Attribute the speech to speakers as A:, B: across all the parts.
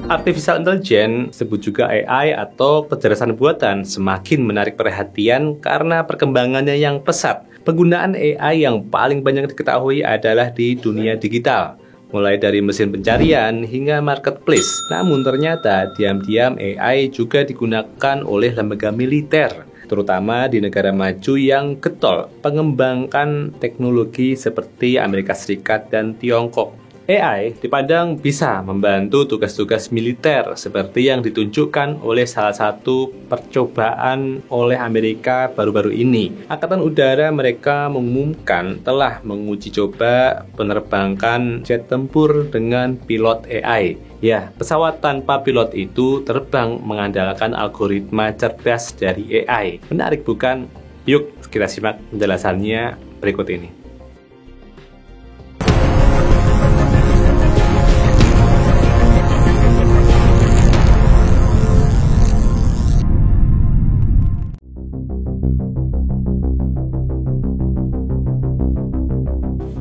A: Artificial Intelligence, disebut juga AI atau kecerdasan buatan, semakin menarik perhatian karena perkembangannya yang pesat. Penggunaan AI yang paling banyak diketahui adalah di dunia digital, mulai dari mesin pencarian hingga marketplace. Namun ternyata diam-diam AI juga digunakan oleh lembaga militer, terutama di negara maju yang getol mengembangkan teknologi seperti Amerika Serikat dan Tiongkok. AI dipandang bisa membantu tugas-tugas militer seperti yang ditunjukkan oleh salah satu percobaan oleh Amerika baru-baru ini. Angkatan Udara mereka mengumumkan telah menguji coba penerbangan jet tempur dengan pilot AI. Ya, pesawat tanpa pilot itu terbang mengandalkan algoritma cerdas dari AI. Menarik bukan? Yuk kita simak penjelasannya berikut ini.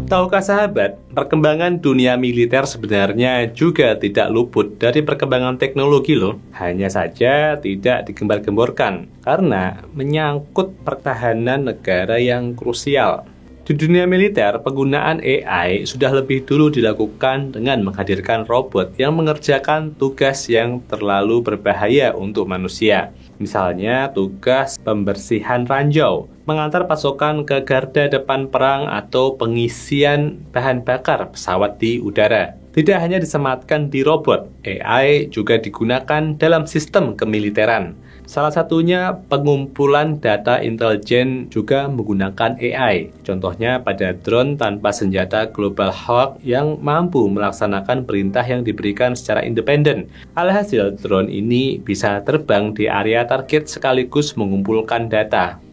A: Tahukah sahabat, perkembangan dunia militer sebenarnya juga tidak luput dari perkembangan teknologi loh. Hanya saja tidak digembar-gemborkan, karena menyangkut pertahanan negara yang krusial. Di dunia militer, penggunaan AI sudah lebih dulu dilakukan dengan menghadirkan robot yang mengerjakan tugas yang terlalu berbahaya untuk manusia. Misalnya tugas pembersihan ranjau, mengantar pasokan ke garda depan perang atau pengisian bahan bakar pesawat di udara. Tidak hanya disematkan di robot, AI juga digunakan dalam sistem kemiliteran. Salah satunya pengumpulan data intelijen juga menggunakan AI. Contohnya pada drone tanpa senjata Global Hawk yang mampu melaksanakan perintah yang diberikan secara independen. Alhasil, drone ini bisa terbang di area target sekaligus mengumpulkan data.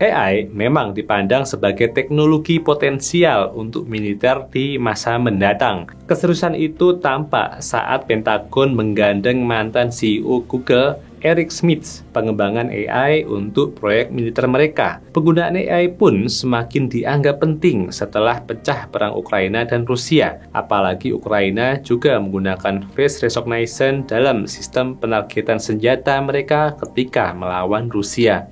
A: AI memang dipandang sebagai teknologi potensial untuk militer di masa mendatang. Keseriusan itu tampak saat Pentagon menggandeng mantan CEO Google, Eric Schmidt, pengembangan AI untuk proyek militer mereka. Penggunaan AI pun semakin dianggap penting setelah pecah perang Ukraina dan Rusia. Apalagi Ukraina juga menggunakan face recognition dalam sistem penargetan senjata mereka ketika melawan Rusia.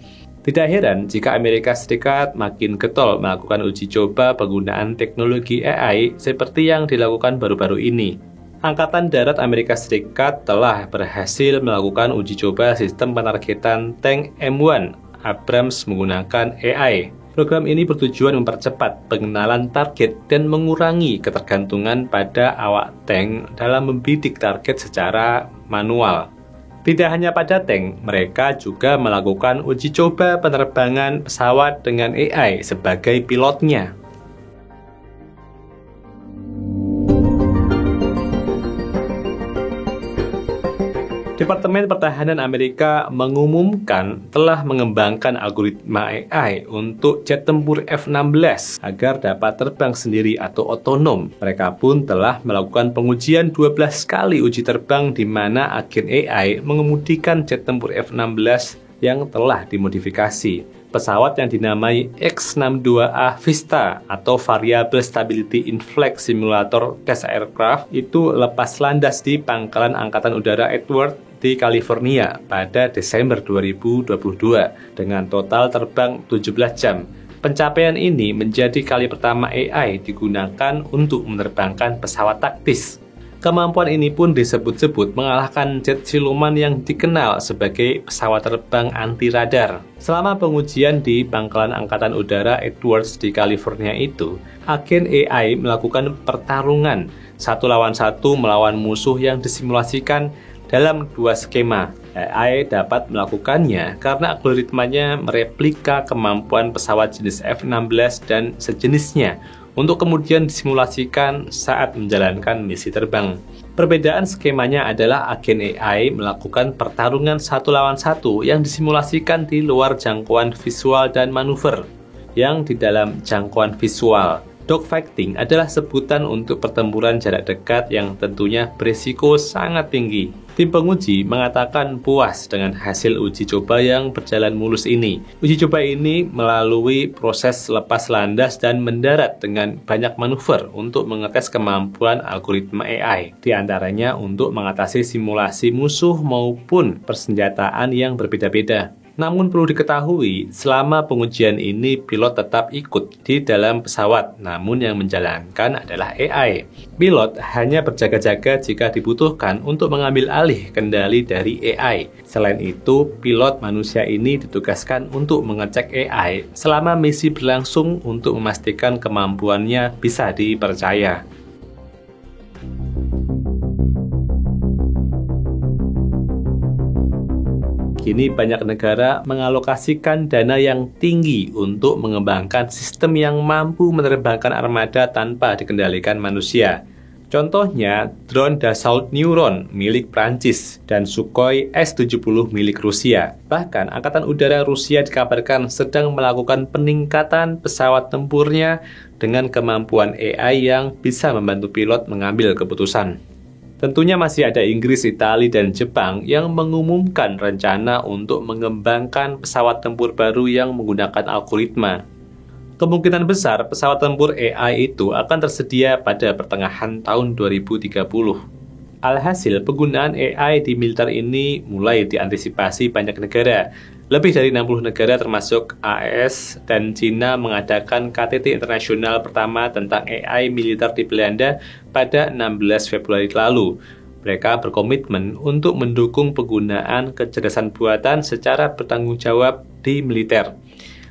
A: Tidak heran jika Amerika Serikat makin getol melakukan uji coba penggunaan teknologi AI seperti yang dilakukan baru-baru ini. Angkatan Darat Amerika Serikat telah berhasil melakukan uji coba sistem penargetan tank M1 Abrams menggunakan AI. Program ini bertujuan mempercepat pengenalan target dan mengurangi ketergantungan pada awak tank dalam membidik target secara manual. Tidak hanya pada tank, mereka juga melakukan uji coba penerbangan pesawat dengan AI sebagai pilotnya. Departemen Pertahanan Amerika mengumumkan telah mengembangkan algoritma AI untuk jet tempur F-16 agar dapat terbang sendiri atau otonom. Mereka pun telah melakukan pengujian 12 kali uji terbang di mana agen AI mengemudikan jet tempur F-16 yang telah dimodifikasi. Pesawat yang dinamai X-62A Vista atau Variable Stability in Flight Simulator Test Aircraft itu lepas landas di Pangkalan Angkatan Udara Edwards di California pada Desember 2022 dengan total terbang 17 jam. Pencapaian ini menjadi kali pertama AI digunakan untuk menerbangkan pesawat taktis. Kemampuan ini pun disebut-sebut mengalahkan jet siluman yang dikenal sebagai pesawat terbang anti-radar. Selama pengujian di Pangkalan Angkatan Udara Edwards di California itu, agen AI melakukan pertarungan satu lawan satu melawan musuh yang disimulasikan dalam dua skema. AI dapat melakukannya karena algoritmanya mereplika kemampuan pesawat jenis F-16 dan sejenisnya untuk kemudian disimulasikan saat menjalankan misi terbang. Perbedaan skemanya adalah agen AI melakukan pertarungan satu lawan satu yang disimulasikan di luar jangkauan visual dan manuver yang di dalam jangkauan visual. Dogfighting adalah sebutan untuk pertempuran jarak dekat yang tentunya berisiko sangat tinggi. Tim penguji mengatakan puas dengan hasil uji coba yang berjalan mulus ini. Uji coba ini melalui proses lepas landas dan mendarat dengan banyak manuver untuk mengetes kemampuan algoritma AI, di antaranya untuk mengatasi simulasi musuh maupun persenjataan yang berbeda-beda. Namun perlu diketahui, selama pengujian ini pilot tetap ikut di dalam pesawat, namun yang menjalankan adalah AI. Pilot hanya berjaga-jaga jika dibutuhkan untuk mengambil alih kendali dari AI. Selain itu, pilot manusia ini ditugaskan untuk mengecek AI selama misi berlangsung untuk memastikan kemampuannya bisa dipercaya. Kini banyak negara mengalokasikan dana yang tinggi untuk mengembangkan sistem yang mampu menerbangkan armada tanpa dikendalikan manusia. Contohnya, drone Dassault Neuron milik Prancis dan Sukhoi S-70 milik Rusia. Bahkan, Angkatan Udara Rusia dikabarkan sedang melakukan peningkatan pesawat tempurnya dengan kemampuan AI yang bisa membantu pilot mengambil keputusan. Tentunya masih ada Inggris, Italia, dan Jepang yang mengumumkan rencana untuk mengembangkan pesawat tempur baru yang menggunakan algoritma. Kemungkinan besar pesawat tempur AI itu akan tersedia pada pertengahan tahun 2030. Alhasil, penggunaan AI di militer ini mulai diantisipasi banyak negara. Lebih dari 60 negara termasuk AS dan Cina mengadakan KTT internasional pertama tentang AI militer di Belanda pada 16 Februari lalu. Mereka berkomitmen untuk mendukung penggunaan kecerdasan buatan secara bertanggung jawab di militer.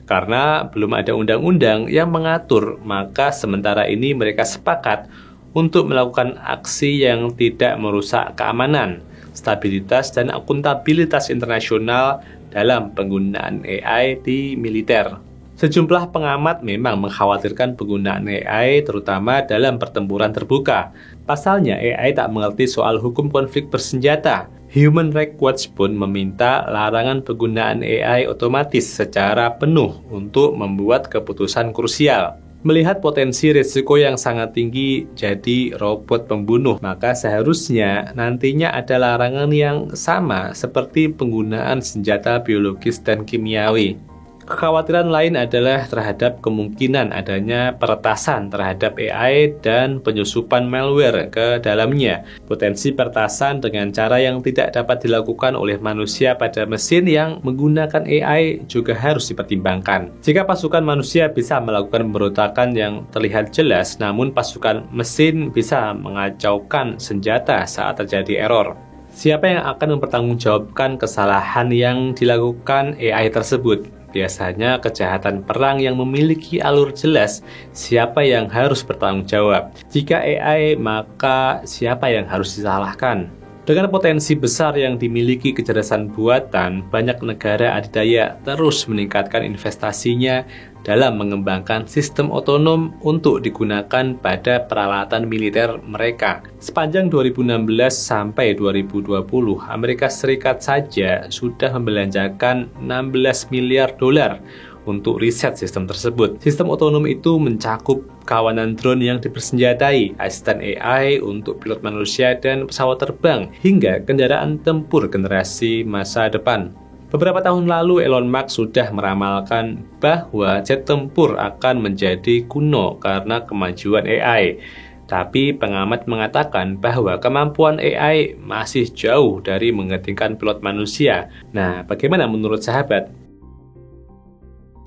A: Karena belum ada undang-undang yang mengatur, maka sementara ini mereka sepakat untuk melakukan aksi yang tidak merusak keamanan, stabilitas, dan akuntabilitas internasional dalam penggunaan AI di militer. Sejumlah pengamat memang mengkhawatirkan penggunaan AI terutama dalam pertempuran terbuka. Pasalnya, AI tak mengerti soal hukum konflik bersenjata. Human Rights Watch pun meminta larangan penggunaan AI otomatis secara penuh untuk membuat keputusan krusial. Melihat potensi risiko yang sangat tinggi jadi robot pembunuh, maka seharusnya nantinya ada larangan yang sama seperti penggunaan senjata biologis dan kimiawi. Kekhawatiran lain adalah terhadap kemungkinan adanya peretasan terhadap AI dan penyusupan malware ke dalamnya. Potensi peretasan dengan cara yang tidak dapat dilakukan oleh manusia pada mesin yang menggunakan AI juga harus dipertimbangkan. Jika pasukan manusia bisa melakukan pemberontakan yang terlihat jelas, namun pasukan mesin bisa mengacaukan senjata saat terjadi error. Siapa yang akan mempertanggungjawabkan kesalahan yang dilakukan AI tersebut? Biasanya kejahatan perang yang memiliki alur jelas, siapa yang harus bertanggung jawab. Jika AI, maka siapa yang harus disalahkan? Dengan potensi besar yang dimiliki kecerdasan buatan, banyak negara adidaya terus meningkatkan investasinya dalam mengembangkan sistem otonom untuk digunakan pada peralatan militer mereka. Sepanjang 2016 sampai 2020, Amerika Serikat saja sudah membelanjakan 16 miliar dolar untuk riset sistem tersebut. Sistem otonom itu mencakup kawanan drone yang dipersenjatai, asisten AI untuk pilot manusia dan pesawat terbang, hingga kendaraan tempur generasi masa depan. Beberapa tahun lalu Elon Musk sudah meramalkan bahwa jet tempur akan menjadi kuno karena kemajuan AI. Tapi pengamat mengatakan bahwa kemampuan AI masih jauh dari menggantikan pilot manusia. Nah, bagaimana menurut sahabat?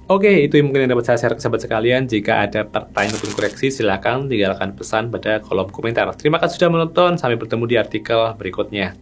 A: Oke, itu yang mungkin yang dapat saya share ke sahabat sekalian. Jika ada pertanyaan ataupun koreksi, silakan tinggalkan pesan pada kolom komentar. Terima kasih sudah menonton, sampai bertemu di artikel berikutnya.